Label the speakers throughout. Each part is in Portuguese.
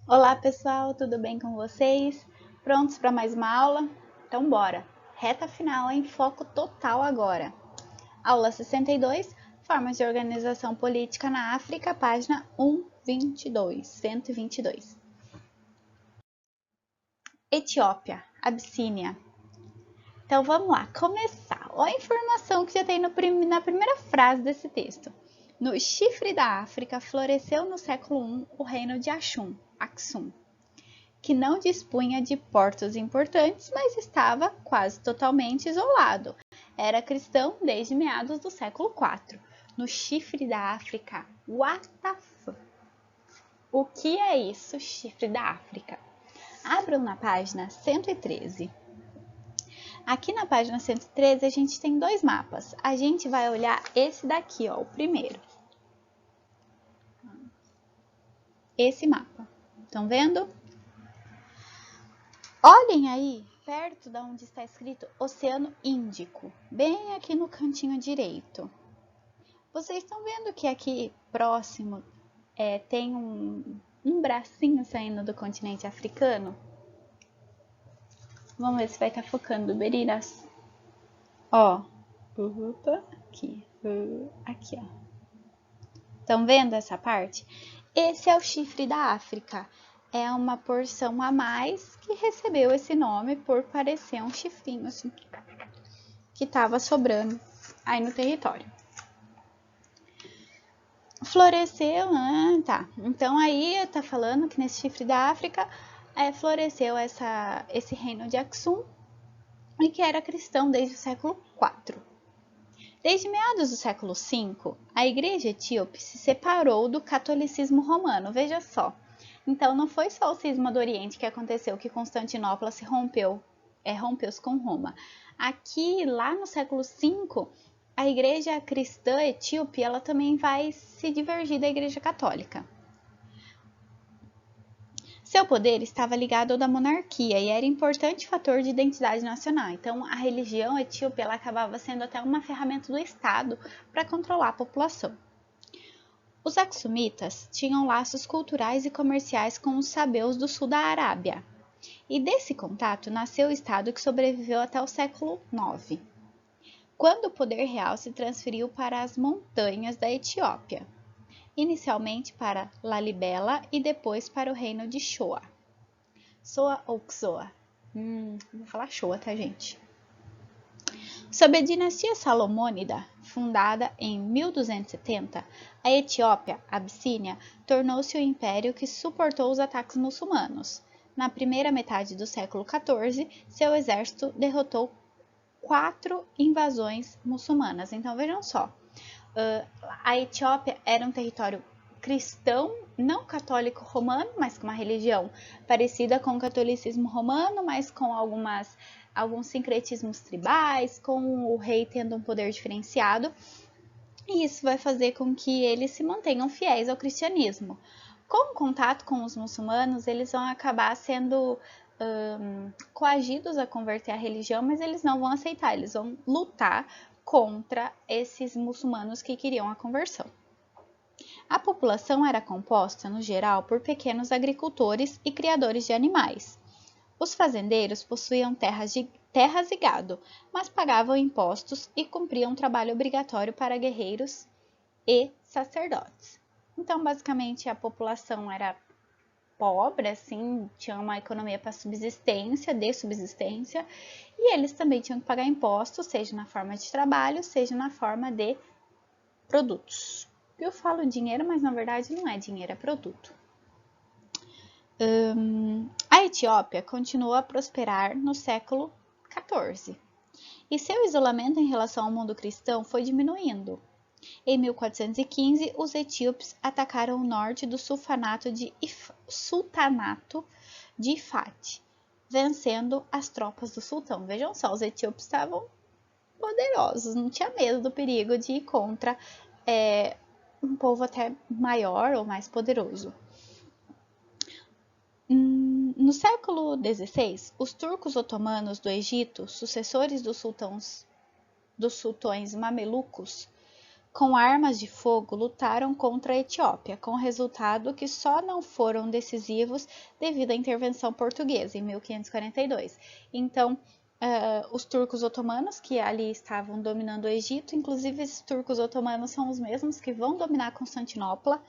Speaker 1: Olá pessoal, tudo bem com vocês? Prontos para mais uma aula? Então bora! Reta final em foco total agora. Aula 62, Formas de Organização Política na África, página 122. Etiópia, Abissínia. Então vamos lá, começar. Olha a informação que já tem na primeira frase desse texto. No chifre da África, floresceu no século I o reino de Aksum, que não dispunha de portos importantes, mas estava quase totalmente isolado. Era cristão desde meados do século IV. No chifre da África. What the fuck? O que é isso, chifre da África? Abram na página 113. Aqui na página 113 a gente tem dois mapas. A gente vai olhar esse daqui, ó, o primeiro. Esse mapa. Estão vendo? Olhem aí, perto de onde está escrito Oceano Índico, bem aqui no cantinho direito. Vocês estão vendo que aqui próximo tem um bracinho saindo do continente africano? Vamos ver se vai estar focando, Beriras. Ó, aqui, aqui, ó. Estão vendo essa parte? Esse é o chifre da África. É uma porção a mais que recebeu esse nome por parecer um chifrinho assim que estava sobrando aí no território. Floresceu, né? Tá. Então aí tá falando que nesse chifre da África floresceu esse reino de Aksum e que era cristão desde o século IV. Desde meados do século V, a igreja etíope se separou do catolicismo romano. Veja só. Então não foi só o cisma do Oriente que aconteceu, que Constantinopla se rompeu-se com Roma. Aqui, lá no século V, a igreja cristã etíope ela também vai se divergir da igreja católica. Seu poder estava ligado ao da monarquia e era importante fator de identidade nacional. Então, a religião etíope ela acabava sendo até uma ferramenta do Estado para controlar a população. Os aksumitas tinham laços culturais e comerciais com os sabeus do sul da Arábia. E desse contato nasceu o estado que sobreviveu até o século IX, quando o poder real se transferiu para as montanhas da Etiópia, inicialmente para Lalibela e depois para o reino de Shoa. Soa ou Xoa? Vou falar Shoa, tá, gente? Sob a dinastia Salomônida, fundada em 1270, a Etiópia, Abissínia, tornou-se o império que suportou os ataques muçulmanos. Na primeira metade do século XIV, seu exército derrotou 4 invasões muçulmanas. Então vejam só, a Etiópia era um território cristão, não católico romano, mas com uma religião parecida com o catolicismo romano, mas com alguns sincretismos tribais, com o rei tendo um poder diferenciado. E isso vai fazer com que eles se mantenham fiéis ao cristianismo. Com o contato com os muçulmanos, eles vão acabar sendo coagidos a converter a religião, mas eles não vão aceitar, eles vão lutar contra esses muçulmanos que queriam a conversão. A população era composta, no geral, por pequenos agricultores e criadores de animais. Os fazendeiros possuíam terras e gado, mas pagavam impostos e cumpriam trabalho obrigatório para guerreiros e sacerdotes. Então, basicamente, a população era pobre, assim, tinha uma economia para subsistência, e eles também tinham que pagar impostos, seja na forma de trabalho, seja na forma de produtos. Eu falo dinheiro, mas na verdade não é dinheiro, é produto. A Etiópia continuou a prosperar no século XIV e seu isolamento em relação ao mundo cristão foi diminuindo. Em 1415, os etíopes atacaram o norte do sultanato de Ifat, vencendo as tropas do sultão. Vejam só, os etíopes estavam poderosos, não tinha medo do perigo de ir contra um povo até maior ou mais poderoso. No século XVI, os turcos otomanos do Egito, sucessores dos sultões mamelucos, com armas de fogo, lutaram contra a Etiópia, com o resultado que só não foram decisivos devido à intervenção portuguesa em 1542. Então, os turcos otomanos, que ali estavam dominando o Egito, inclusive esses turcos otomanos são os mesmos que vão dominar Constantinopla,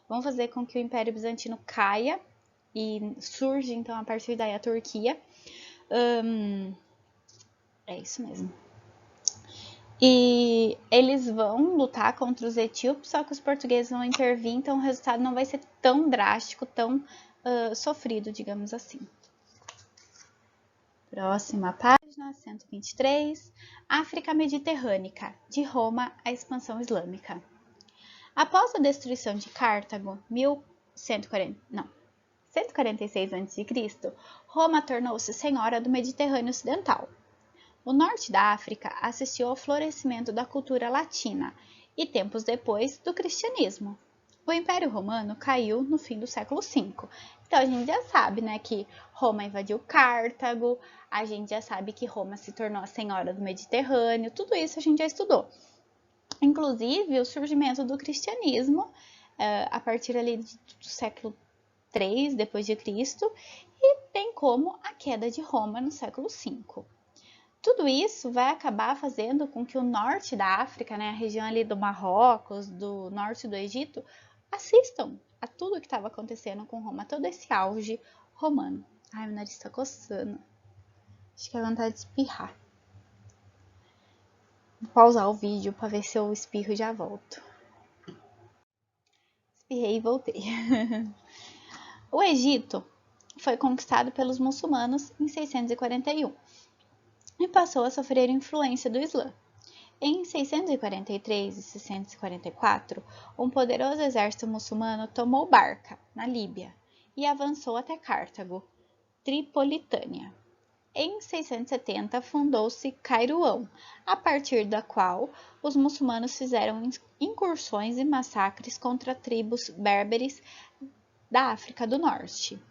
Speaker 1: vão fazer com que o Império Bizantino caia e surge então a partir daí a Turquia. É isso mesmo. E eles vão lutar contra os etíopes, só que os portugueses vão intervir, então o resultado não vai ser tão drástico, tão sofrido, digamos assim. Próxima página, 123. África Mediterrânea, de Roma à expansão islâmica. Após a destruição de Cartago, 146 a.C., Roma tornou-se senhora do Mediterrâneo Ocidental. O norte da África assistiu ao florescimento da cultura latina e, tempos depois, do cristianismo. O Império Romano caiu no fim do século V. Então, a gente já sabe, né, que Roma invadiu Cartago, a gente já sabe que Roma se tornou a senhora do Mediterrâneo, tudo isso a gente já estudou. Inclusive, o surgimento do cristianismo, a partir ali do século III depois de Cristo, e bem como a queda de Roma no século V. Tudo isso vai acabar fazendo com que o norte da África, né, a região ali do Marrocos, do norte do Egito, assistam a tudo que estava acontecendo com Roma, todo esse auge romano. Ai, meu nariz está coçando. Acho que é vontade de espirrar. Vou pausar o vídeo para ver se eu espirro e já volto. Espirrei e voltei. O Egito foi conquistado pelos muçulmanos em 641. E passou a sofrer influência do Islã. Em 643 e 644, um poderoso exército muçulmano tomou Barca, na Líbia, e avançou até Cartago, Tripolitânia. Em 670, fundou-se Cairoão, a partir da qual os muçulmanos fizeram incursões e massacres contra tribos berberes da África do Norte.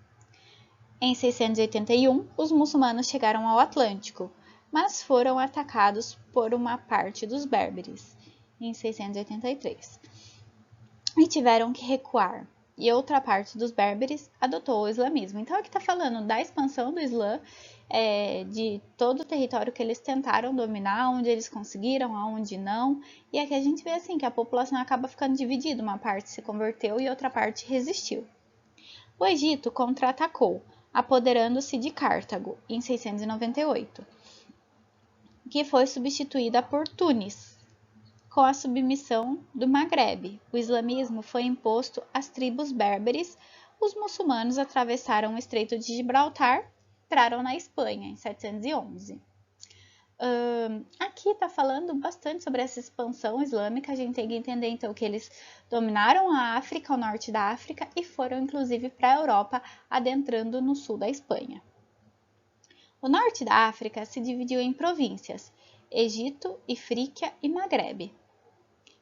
Speaker 1: Em 681, os muçulmanos chegaram ao Atlântico, mas foram atacados por uma parte dos berberes, em 683, e tiveram que recuar, e outra parte dos berberes adotou o islamismo. Então aqui está falando da expansão do Islã, de todo o território que eles tentaram dominar, onde eles conseguiram, aonde não, e aqui a gente vê assim que a população acaba ficando dividida, uma parte se converteu e outra parte resistiu. O Egito contra-atacou, apoderando-se de Cartago, em 698. Que foi substituída por Tunis, com a submissão do Maghreb. O islamismo foi imposto às tribos berberes. Os muçulmanos atravessaram o Estreito de Gibraltar e entraram na Espanha, em 711. Aqui está falando bastante sobre essa expansão islâmica. A gente tem que entender, então, que eles dominaram a África, o norte da África, e foram, inclusive, para a Europa, adentrando no sul da Espanha. O norte da África se dividiu em províncias, Egito, Ifríquia e Maghreb,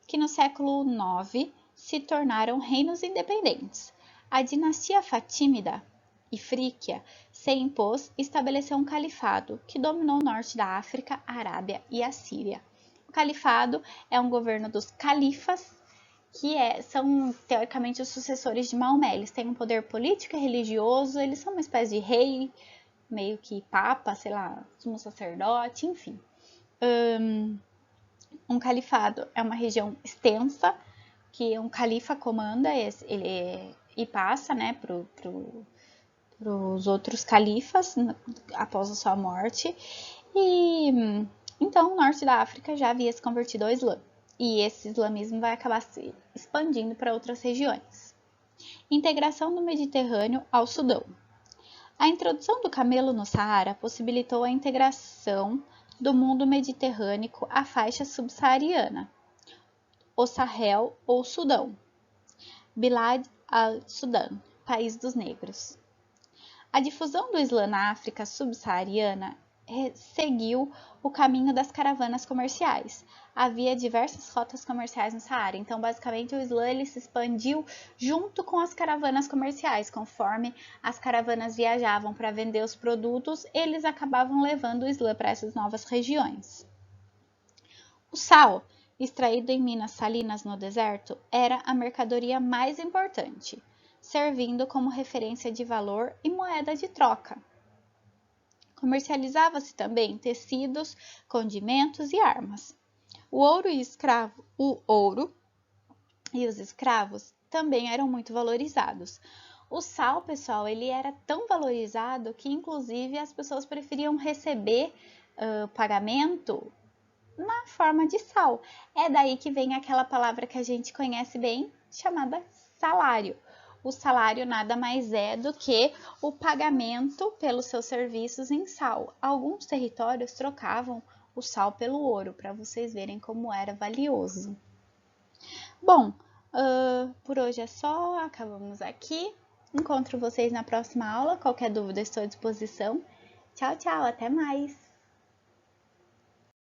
Speaker 1: que no século IX se tornaram reinos independentes. A dinastia fatímida, Ifríquia, se impôs e estabeleceu um califado que dominou o norte da África, a Arábia e a Síria. O califado é um governo dos califas, que são teoricamente os sucessores de Maomé. Eles têm um poder político e religioso, eles são uma espécie de rei, meio que papa, sei lá, sumo sacerdote, enfim. Um califado é uma região extensa que um califa comanda e passa, né, para os outros califas após a sua morte. E então o norte da África já havia se convertido ao Islã. E esse islamismo vai acabar se expandindo para outras regiões. Integração do Mediterrâneo ao Sudão. A introdução do camelo no Saara possibilitou a integração do mundo mediterrâneo à faixa subsaariana, o Sahel ou Sudão, Bilad al-Sudan, país dos negros. A difusão do Islã na África subsaariana seguiu o caminho das caravanas comerciais. Havia diversas rotas comerciais no Saara, então basicamente o Islã ele se expandiu junto com as caravanas comerciais. Conforme as caravanas viajavam para vender os produtos, eles acabavam levando o Islã para essas novas regiões. O sal extraído em minas salinas no deserto, era a mercadoria mais importante, servindo como referência de valor e moeda de troca. Comercializava-se também tecidos, condimentos e armas. O ouro e os escravos também eram muito valorizados. O sal, pessoal, ele era tão valorizado que inclusive as pessoas preferiam receber pagamento na forma de sal. É daí que vem aquela palavra que a gente conhece bem, chamada salário. O salário nada mais é do que o pagamento pelos seus serviços em sal. Alguns territórios trocavam o sal pelo ouro, para vocês verem como era valioso. Bom, por hoje é só, acabamos aqui. Encontro vocês na próxima aula. Qualquer dúvida, estou à disposição. Tchau, tchau, até mais!